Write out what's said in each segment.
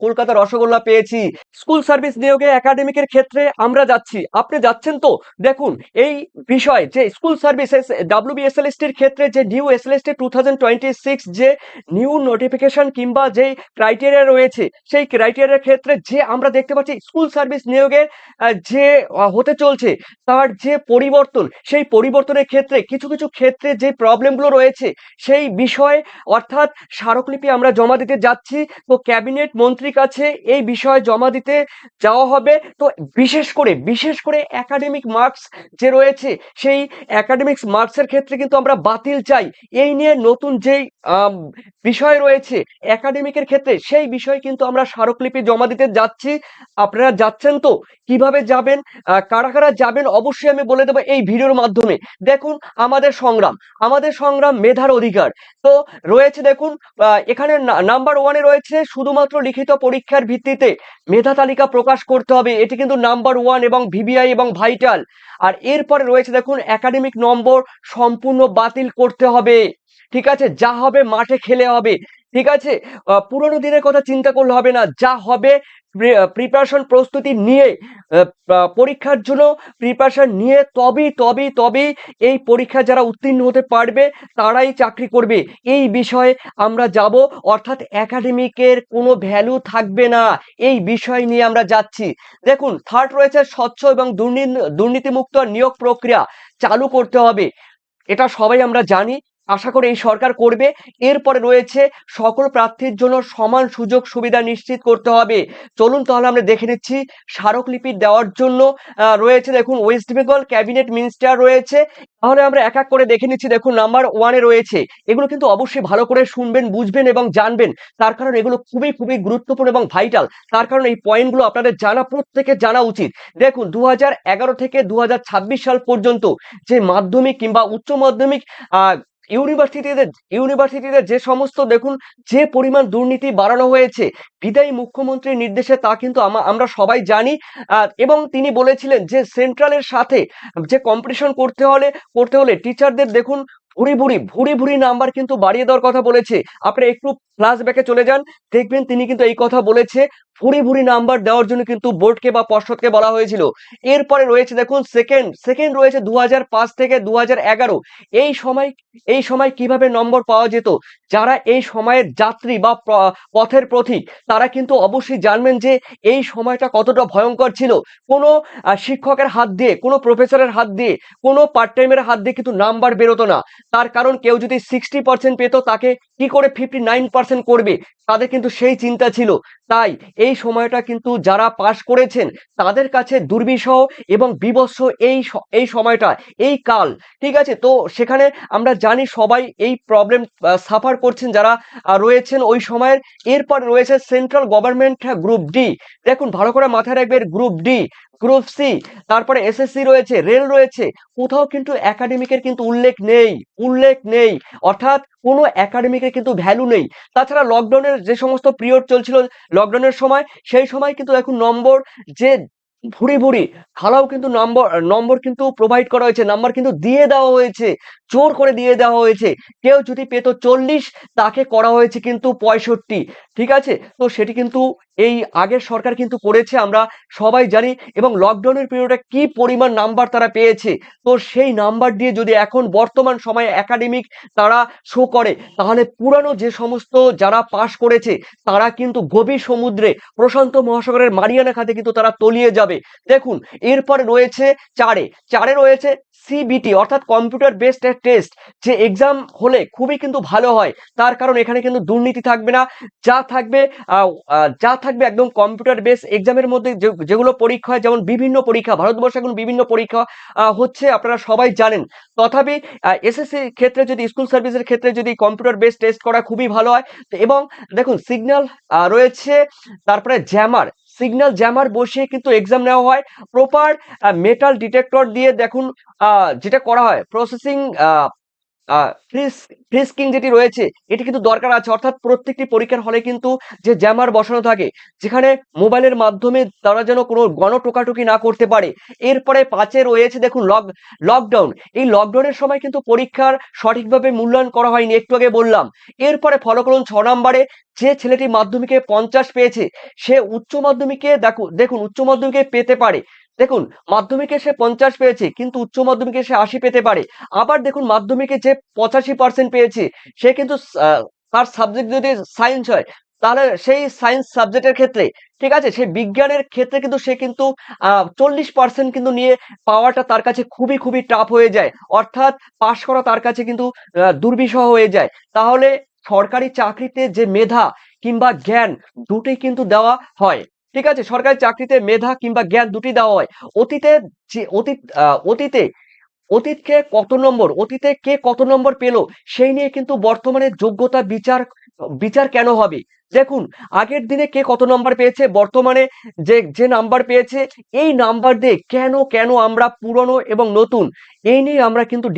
কলকাতা রসগোল্লা পেয়েছি। School service নিয়োগে একাডেমিকের ক্ষেত্রে আমরা যাচ্ছি, আপনি যাচ্ছেন তো? দেখুন, এই বিষয় যে স্কুল সার্ভিসেস ডাব্লিউবিএসএলএসটির ক্ষেত্রে যে নিউ এসএলএসটি 2026 যে নিউ নোটিফিকেশন কিংবা যে ক্রাইটেরিয়া রয়েছে, সেই ক্রাইটেরিয়ার ক্ষেত্রে যে আমরা দেখতে পাচ্ছি স্কুল সার্ভিস নিয়োগের যে হতে চলছে তার যে পরিবর্তন, সেই পরিবর্তনের ক্ষেত্রে কিছু কিছু ক্ষেত্রে যে প্রবলেমগুলো রয়েছে সেই বিষয়ে অর্থাৎ স্মারকলিপি আমরা জমা দিতে যাচ্ছি। তো ক্যাবিনেট মন্ত্রীর কাছে এই বিষয়ে জমা দিতে যাওয়া হবে। তো বিশেষ করে একাডেমিক মার্কস যে রয়েছে সেই একাডেমিক্স মার্কসের ক্ষেত্রে কিন্তু আমরা বাতিল চাই। এই নিয়ে নতুন যেই বিষয় রয়েছে একাডেমিকের ক্ষেত্রে সেই বিষয়ে কিন্তু আমরা স্মারকলিপি জমা দিতে যাচ্ছি। আপনারা যাচ্ছেন তো? কিভাবে যাবেন, কারা কারা যাবেন অবশ্যই আমি বলে দেবো এই ভিডিওর মাধ্যমে। দেখুন, আমাদের সংগ্রাম মেধার অধিকার। তো রয়েছে দেখুন, এখানে নাম্বার ওয়ানে রয়েছে শুধুমাত্র লিখিত পরীক্ষার ভিত্তিতে মেধা তালিকা প্রকাশ করতে হবে, এটি কিন্তু নাম্বার ওয়ান এবং ভিভিআই এবং ভাইটাল। আর এরপরে রয়েছে দেখুন একাডেমিক নম্বর সম্পূর্ণ বাতিল করতে হবে। ঠিক আছে, যা হবে মাঠে খেলে হবে। ঠিক আছে, পুরোনো দিনের কথা চিন্তা করলে হবে না, যা হবে প্রিপারেশন প্রস্তুতি নিয়ে পরীক্ষার জন্য প্রিপারেশন নিয়ে তবেই এই পরীক্ষা যারা উত্তীর্ণ হতে পারবে তারাই চাকরি করবে। এই বিষয়ে আমরা যাব, অর্থাৎ একাডেমিকের কোনো ভ্যালু থাকবে না, এই বিষয় নিয়ে আমরা যাচ্ছি। দেখুন, থার্ড রয়েছে স্বচ্ছ এবং দুর্নীতিমুক্ত নিয়োগ প্রক্রিয়া চালু করতে হবে। এটা সবাই আমরা জানি, আশা করি এই সরকার করবে। এরপরে রয়েছে সকল প্রার্থীর জন্য সমান সুযোগ সুবিধা নিশ্চিত করতে হবে। চলুন তাহলে আমরা দেখে নিচ্ছি স্মারকলিপি দেওয়ার জন্য রয়েছে দেখুন ওয়েস্ট বেঙ্গল ক্যাবিনেট মিনিস্টার রয়েছে। তাহলে আমরা এক এক করে দেখে নিচ্ছি। দেখুন, নাম্বার ওয়ানে রয়েছে, এগুলো কিন্তু অবশ্যই ভালো করে শুনবেন, বুঝবেন এবং জানবেন, তার কারণ এগুলো খুবই খুবই গুরুত্বপূর্ণ এবং ভাইটাল। তার কারণ এই পয়েন্টগুলো আপনাদের প্রত্যেকের জানা উচিত। দেখুন, 2011 থেকে 2026 সাল পর্যন্ত যে মাধ্যমিক কিংবা উচ্চ মাধ্যমিক ইউনিভার্সিটিতে ইউনিভার্সিটিতে যে সমস্ত দেখুন যে পরিমাণ দুর্নীতি বাড়ানো হয়েছে বিদায়ী মুখ্যমন্ত্রীর নির্দেশে, তা কিন্তু আমরা সবাই জানি। এবং তিনি বলেছিলেন যে সেন্ট্রালের সাথে যে কম্পিটিশন করতে হলে টিচারদের দেখুন ভুরি ভুরি নাম্বার কিন্তু বাড়িয়ে দেওয়ার কথা বলেছে। আপনি একটু ফ্ল্যাশব্যাকে চলে যান, দেখবেন তিনি কিন্তু এই কথা বলেছে। ভুরি ভুরি নাম্বার দেওয়ার জন্য কিন্তু বোর্ডকে বা পর্ষদকে বলা হয়েছিল। এরপরে রয়েছে দেখুন সেকেন্ড রয়েছে 2005 থেকে 2011। এই সময় কিভাবে নম্বর পাওয়া যেত, যারা এই সময়ের যাত্রী বা পথের পথিক তারা কিন্তু অবশ্যই জানবেন যে এই সময়টা কতটা ভয়ঙ্কর ছিল। কোনো শিক্ষকের হাত দিয়ে, কোনো প্রফেসরের হাত দিয়ে, কোনো পার্ট টাইমের হাত দিয়ে কিন্তু নাম্বার বেরোতো না। তার কারণ কেউ যদি 60% পেত তাকে কি করে 59% করবে, তাদের কিন্তু সেই চিন্তা ছিল। তাই এই সময়টা কিন্তু যারা পাশ করেছেন তাদের কাছে দুর্বিষহ এবং বীভৎস এই সময়টা, এই কাল। ঠিক আছে, তো সেখানে আমরা জানি সবাই এই প্রবলেম সাফার করছেন যারা রয়েছেন ওই সময়ের। এরপর রয়েছে সেন্ট্রাল গভর্নমেন্ট গ্রুপ ডি। দেখুন, ভালো করে মাথায় রাখবেন, গ্রুপ ডি, গ্রুপ সি, তারপরে এসএসসি রয়েছে, রেল রয়েছে। কোথাও কিন্তু একাডেমিকের কিন্তু উল্লেখ নেই, অর্থাৎ কোনো একাডেমিকের কিন্তু ভ্যালু নেই। তাছাড়া লকডাউনের যে সমস্ত পিরিয়ড চলছিল, লকডাউনের সময়, সেই সময় কিন্তু এখন নম্বর যে ভুরি ঢালাও কিন্তু নম্বর কিন্তু প্রোভাইড করা হয়েছে, নাম্বার কিন্তু দিয়ে দেওয়া হয়েছে, জোর করে দিয়ে দেওয়া হয়েছে। কেউ যদি পেত 40, তাকে করা হয়েছে কিন্তু 65। ঠিক আছে, তো সেটি কিন্তু এই আগের সরকার কিন্তু করেছে, আমরা সবাই জানি। এবং লকডাউনের পিরিয়ডে কি পরিমাণ নাম্বার তারা পেয়েছে, তো সেই নাম্বার দিয়ে যদি এখন বর্তমান সময়ে একাডেমিক তারা শো করে, তাহলে পুরানো যে সমস্ত যারা পাশ করেছে তারা কিন্তু গভীর সমুদ্রে, প্রশান্ত মহাসাগরের মারিয়ানা খাতে কিন্তু তারা তলিয়ে যাবে। দেখুন, এরপরে রয়েছে চারে রয়েছে সিবিটি, অর্থাৎ কম্পিউটার বেসড টেস্ট, যে এক্সাম হলে খুবই কিন্তু ভালো হয়। তার কারণ এখানে কিন্তু দুর্নীতি থাকবে না, যা থাকবে একদম কম্পিউটার বেস এক্সামের মধ্যে যেগুলো পরীক্ষা হয়, যেমন বিভিন্ন পরীক্ষা, ভারতবর্ষে এখন বিভিন্ন পরীক্ষা হচ্ছে, আপনারা সবাই জানেন। তথাপি এসএসসি ক্ষেত্রে যদি, স্কুল সার্ভিসের ক্ষেত্রে যদি কম্পিউটার বেস টেস্ট করা খুবই ভালো হয়। এবং দেখুন, সিগন্যাল রয়েছে, তারপরে সিগন্যাল জ্যামার বসিয়ে কিন্তু এক্সাম নেওয়া হয়। প্রপার মেটাল ডিটেক্টর দিয়ে দেখুন যেটা করা হয় প্রসেসিং, ফ্রিজ ফ্রিস্কিং যেটি রয়েছে এটি কিন্তু দরকার আছে, অর্থাৎ প্রত্যেকটি পরীক্ষার হলে কিন্তু যে জ্যামার বসানো থাকে, যেখানে মোবাইলের মাধ্যমে তারা যেন কোনো গণটোকাটুকি না করতে পারে। এরপরে 5 রয়েছে দেখুন লকডাউন। এই লকডাউনের সময় কিন্তু পরীক্ষার সঠিকভাবে মূল্যায়ন করা হয়নি, একটু আগে বললাম। এরপরে ফলো করুন 6 নম্বরে, যে ছেলেটি মাধ্যমিকে 50 পেয়েছে সে উচ্চ মাধ্যমিকে দেখুন উচ্চ মাধ্যমিকে পেতে পারে। দেখুন মাধ্যমিকে সে 50 পেয়েছে কিন্তু উচ্চ মাধ্যমিকে সে 80 পেতে পারে। আবার দেখুন মাধ্যমিকে যে 85% পেয়েছে সে কিন্তু তার সাবজেক্ট যদি সায়েন্স হয় তাহলে সেই সায়েন্স সাবজেক্টের ক্ষেত্রে, ঠিক আছে, সেই বিজ্ঞানের ক্ষেত্রে কিন্তু সে কিন্তু 40% কিন্তু নিয়ে পাওয়াটা তার কাছে খুবই খুবই টাফ হয়ে যায়, অর্থাৎ পাশ করা তার কাছে কিন্তু দুর্বিষহ হয়ে যায়। তাহলে সরকারি চাকরিতে যে মেধা কিংবা জ্ঞান দুটোই কিন্তু দেওয়া হয়, ঠিক আছে, সরকারি চাকরিতে মেধা কিংবা জ্ঞান দুটি দেওয়া হয়। অতীতে যে অতীতে অতীতকে কত নম্বর, অতীতে কে কত নম্বর পেল সেই নিয়ে কিন্তু বর্তমানে যোগ্যতা বিচার বিচার কেন হবে। দেখুন আগের দিনে কে কত নাম্বার পেয়েছে, বর্তমানে যে যে নাম্বার পেয়েছে, এই নাম্বার দিয়ে কেন কেন আমরা পুরনো এবং নতুন এই নিয়ে আমরা কিন্তু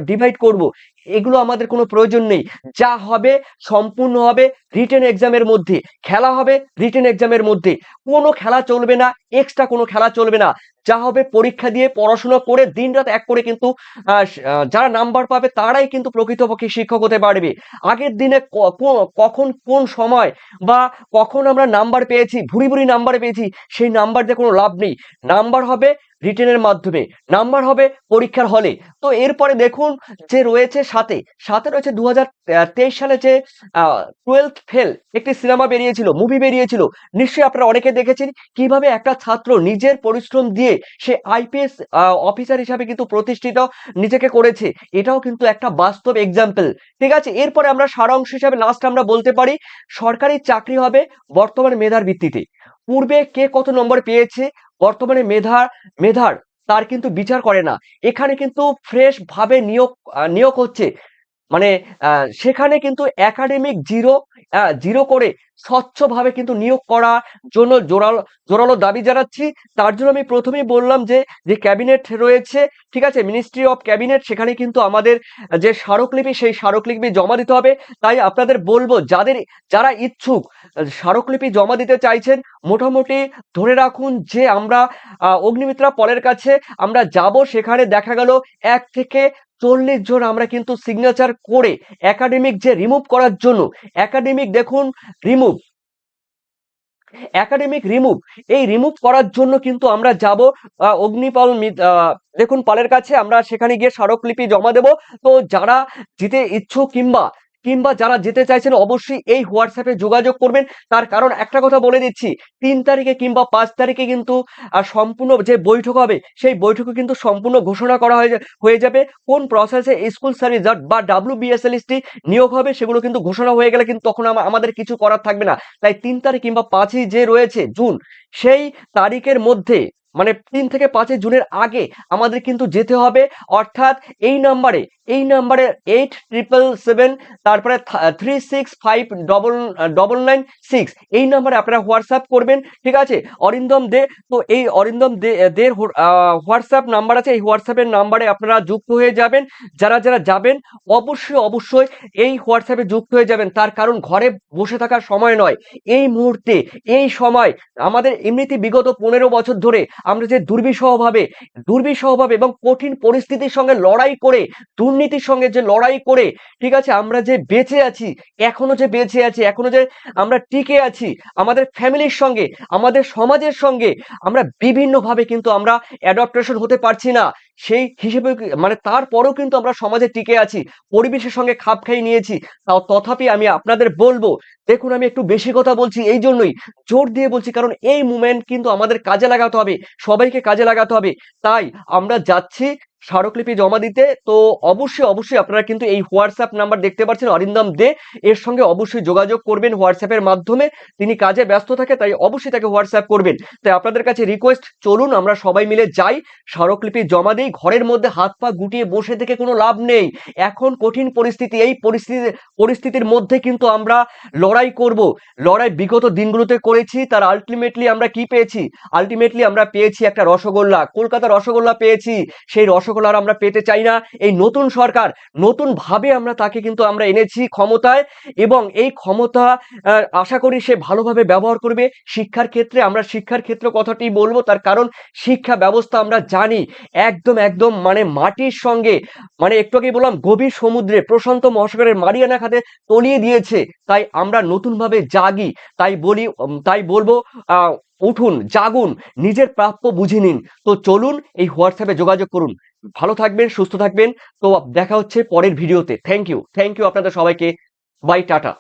ডিভাইড করব। এগুলো আমাদের কোনো প্রয়োজন নেই। যা হবে সম্পূর্ণ হবে রিটেন এক্সামের মধ্যে, খেলা হবে রিটেন এক্সামের মধ্যে, কোনো খেলা চলবে না, এক্সট্রা কোনো খেলা চলবে না। যা হবে পরীক্ষা দিয়ে পড়াশোনা করে দিনরাত এক করে কিন্তু যারা নাম্বার পাবে তারাই কিন্তু প্রকৃতপক্ষে শিক্ষক হতে পারবে। আগের দিনে কখন কোন সময় বা কখন আমরা নাম্বার পেয়েছি, ভুরি ভুরি নাম্বার পেয়েছি, সেই নাম্বার দিয়ে কোনো লাভ নেই। নাম্বার হবে রিটেনের মাধ্যমে, নাম্বার হবে পরীক্ষার হলে। তো এরপরে দেখুন যে রয়েছে সাথে সাথে রয়েছে 2023 সালে যে 12th ফেল একটি সিনেমা বেরিয়েছিল, মুভি বেরিয়েছিল, নিশ্চয়ই আপনারা অনেকে দেখেছেন কিভাবে একটা ছাত্র নিজের পরিশ্রম দিয়ে সে আইপিএস অফিসার হিসাবে কিন্তু প্রতিষ্ঠিত নিজেকে করেছে। এটাও কিন্তু একটা বাস্তব এক্সাম্পল, ঠিক আছে। এরপরে আমরা সারাংশ হিসাবে লাস্ট আমরা বলতে পারি সরকারি চাকরি হবে বর্তমান মেধার ভিত্তিতে। পূর্বে কে কত নম্বর পেয়েছে বর্তমানে মেধার তার কিন্তু বিচার করে না। এখানে কিন্তু ফ্রেশ ভাবে নিয়োগ হচ্ছে, মানে সেখানে কিন্তু একাডেমিক জিরো করে স্বচ্ছভাবে কিন্তু নিয়োগ করার জন্য জোরালো জোরালো দাবি জানাচ্ছি। তার জন্য আমি প্রথমেই বললাম যে যে ক্যাবিনেট রয়েছে, ঠিক আছে, মিনিস্ট্রি অফ ক্যাবিনেট, সেখানে কিন্তু আমাদের যে স্মারকলিপি সেই স্মারকলিপি জমা দিতে হবে। তাই আপনাদের বলবো যারা ইচ্ছুক স্মারকলিপি জমা দিতে চাইছেন, মোটামুটি ধরে রাখুন যে আমরা অগ্নিমিত্রা পলের কাছে আমরা যাব, সেখানে দেখা গেল 1 থেকে 40 জন আমরা কিন্তু সিগনেচার করে একাডেমিক যে রিমুভ করার জন্য, একাডেমিক দেখুন রিমুভ একাডেমিক রিমুভ এই রিমুভ করার জন্য কিন্তু আমরা যাব দেখুন পালের কাছে, আমরা সেখানে গিয়ে স্মারকলিপি জমা দেব। তো যারা যেতে ইচ্ছুক কিংবা যারা যেতে চাইছেন অবশ্যই এই হোয়াটসঅ্যাপে যোগাযোগ করবেন। তার কারণ একটা কথা বলে দিচ্ছি, 3 তারিখে কিংবা 5 তারিখে কিন্তু সম্পূর্ণ যে বৈঠক হবে সেই বৈঠকে কিন্তু সম্পূর্ণ ঘোষণা করা হয়ে যাবে কোন প্রসেসে স্কুল সার্ভিস বা WBSLST নিয়োগ হবে, সেগুলো কিন্তু ঘোষণা হয়ে গেলে কিন্তু তখন আমাদের কিছু করার থাকবে না। তাই 3 তারিখ কিংবা 5ই যে রয়েছে জুন, সেই তারিখের মধ্যে, মানে 3 থেকে 5 জুনের আগে আমাদের কিন্তু যেতে হবে। অর্থাৎ এই নাম্বারে 8777 তারপরে 365996 এই নাম্বারে আপনারা হোয়াটসঅ্যাপ করবেন, ঠিক আছে। অরিন্দম দে, তো এই অরিন্দম দের হোয়াটসঅ্যাপ নাম্বার আছে, এই হোয়াটসঅ্যাপের নাম্বারে আপনারা যুক্ত হয়ে যাবেন। যারা যাবেন অবশ্যই এই হোয়াটসঅ্যাপে যুক্ত হয়ে যাবেন। তার কারণ ঘরে বসে থাকার সময় নয়, এই মুহূর্তে এই সময় আমাদের এমনিতে বিগত 15 বছর ধরে আমরা যে দুর্বিষহভাবে এবং কঠিন পরিস্থিতির সঙ্গে লড়াই করে, দুর্নীতির সঙ্গে যে লড়াই করে, ঠিক আছে, আমরা যে বেঁচে আছি, এখনো যে আমরা টিকে আছি আমাদের ফ্যামিলির সঙ্গে, আমাদের সমাজের সঙ্গে, আমরা বিভিন্নভাবে কিন্তু আমরা অ্যাডাপ্টেশন হতে পারছি না। সেই হিসেবে মানে তারপরেও কিন্তু আমরা সমাজে টিকে আছি, পরিবেশের সঙ্গে খাপ খাইয়ে নিয়েছি। তথাপি আমি আপনাদের বলবো, দেখুন আমি একটু বেশি কথা বলছি, এই জন্যই জোর দিয়ে বলছি, কারণ এই মুভমেন্ট কিন্তু আমাদের কাজে লাগাতে হবে, সবাইকে কাজে লাগাতে হবে। তাই আমরা যাচ্ছি স্মারকলিপি জমা দিতে। তো অবশ্যই আপনারা কিন্তু এই হোয়াটসঅ্যাপ নাম্বার দেখতে পাচ্ছেন অরিন্দম দে, এর সঙ্গে অবশ্যই যোগাযোগ করবেন হোয়াটসঅ্যাপের মাধ্যমে। তিনি কাজে ব্যস্ত থাকে, তাই অবশ্যই তাকে হোয়াটসঅ্যাপ করবেন। তাই আপনাদের কাছে রিকোয়েস্ট, চলুন আমরা সবাই মিলে যাই, স্মারকলিপি জমা দিই। ঘরের মধ্যে হাত পা গুটিয়ে বসে থেকে কোনো লাভ নেই। এখন কঠিন পরিস্থিতি, এই পরিস্থিতির মধ্যে কিন্তু আমরা লড়াই বিগত দিনগুলোতে করেছি। তার আলটিমেটলি আমরা কি পেয়েছি? আলটিমেটলি আমরা পেয়েছি একটা রসগোল্লা, কলকাতা রসগোল্লা পেয়েছি। সেই রসগোল্লা শাসকল আর আমরা পেতে চাই না। এই নতুন সরকার নতুন ভাবে আমরা তাকে কিন্তু আমরা এনেছি ক্ষমতায়, এবং এই ক্ষমতা আশা করি সে ভালোভাবে ব্যবহার করবে শিক্ষার ক্ষেত্রে। আমরা শিক্ষার ক্ষেত্রে কথাটি বলবো, তার কারণ শিক্ষা ব্যবস্থা আমরা জানি একদম একদম মানে মাটির সঙ্গে, মানে একটু আগেই বললাম গভীর সমুদ্রে প্রশান্ত মহাসাগরের মারিয়ানা খাতে তলিয়ে দিয়েছে। তাই আমরা নতুন ভাবে জাগি, তাই বলি, তাই বলবো উঠুন, জাগুন, নিজের প্রাপ্য বুঝে নিন। তো চলুন এই হোয়াটসঅ্যাপে যোগাযোগ করুন। ভালো থাকবেন, সুস্থ থাকবেন। তো দেখা হচ্ছে পরের ভিডিওতে। থ্যাংক ইউ আপনাদের সবাইকে। Bye, tata.